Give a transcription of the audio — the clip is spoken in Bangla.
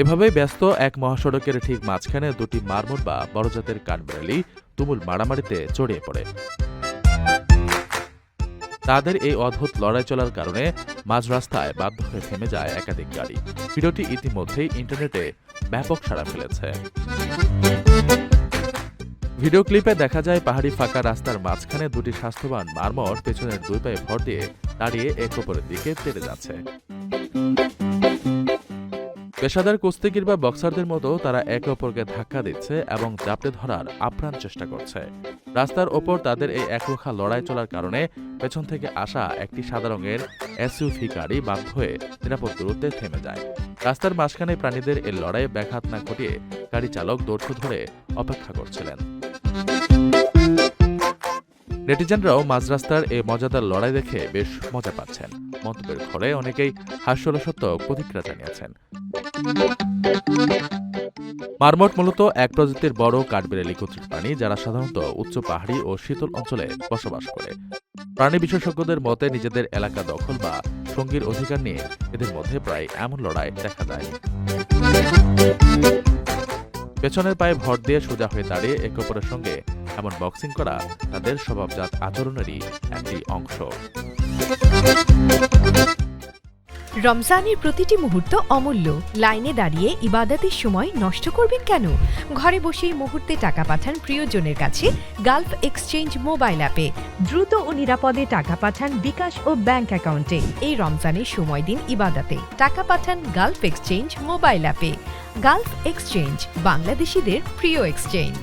এভাবেই ব্যস্ত এক মহাসড়কের ঠিক মাঝখানে দুটি মারমুর বা বড় জাতের কাঠবিড়ালি তুমুল মারামারিতে জড়িয়ে পড়ে। তাদের এই অদ্ভুত লড়াই চলার কারণে মাঝ রাস্তায় বাধ্য হয়ে থেমে যায় একাধিক গাড়ি। ভিডিওটি ইতিমধ্যেই ইন্টারনেটে ব্যাপক সাড়া ফেলেছে। ভিডিও ক্লিপে দেখা যায় পাহাড়ি ফাঁকা রাস্তার মাঝখানে দুটি স্বাস্থ্যবান মারমর পেছনের দুই পায়ে ভর দিয়ে দাঁড়িয়ে এক অপরের দিকে তেড়ে যাচ্ছে। পেশাদার কুস্তিগির বা বক্সারদের মতো তারা একে অপরকে ধাক্কা দিচ্ছে এবং জাপটে ধরার আপ্রাণ চেষ্টা করছে। রাস্তার ওপর তাদের এই একরোখা লড়াই চলার কারণে পেছন থেকে আসা একটি সাদা রঙের এসইউভি গাড়ি বাধ্য হয়ে নিরাপদ দূরত্বে থেমে যায়। রাস্তার মাঝখানে প্রাণীদের এই লড়াইয়ে ব্যাঘাত না ঘটিয়ে গাড়ি চালক দৈর্ঘ্য ধরে অপেক্ষা করছিলেন। নেটিজেনরাও মাঝ রাস্তার এই মজাদার লড়াই দেখে বেশ মজা পাচ্ছেন। মন্তব্যের ঘরে অনেকেই হাস্যরসাত্মক প্রতিক্রিয়া জানিয়েছেন। মারমট মূলত এক প্রজাতির বড় কাঠবিড়ালি কর্তৃক প্রাণী, যারা সাধারণত উচ্চ পাহাড়ি ও শীতল অঞ্চলে বসবাস করে। প্রাণী বিশেষজ্ঞদের মতে নিজেদের এলাকা দখল বা সঙ্গীর অধিকার নিয়ে এদের মধ্যে প্রায় এমন লড়াই দেখা যায়। পেছনের পায়ে ভর দিয়ে সোজা হয়ে দাঁড়িয়ে একে অপরের সঙ্গে এমন বক্সিং করা তাদের স্বভাবজাত আচরণেরই একটি অংশ। রমজানের প্রতিটি মুহূর্ত অমূল্য। লাইনে দাঁড়িয়ে ইবাদতের সময় নষ্ট করবেন কেন? ঘরে বসেই মুহূর্তে টাকা পাঠান প্রিয়জনের কাছে গালফ এক্সচেঞ্জ মোবাইল অ্যাপে। দ্রুত ও নিরাপদে টাকা পাঠান বিকাশ ও ব্যাংক অ্যাকাউন্টে। এই রমজানের সময় দিন ইবাদতে, টাকা পাঠান গালফ এক্সচেঞ্জ মোবাইল অ্যাপে। গালফ এক্সচেঞ্জ, বাংলাদেশিদের প্রিয় এক্সচেঞ্জ।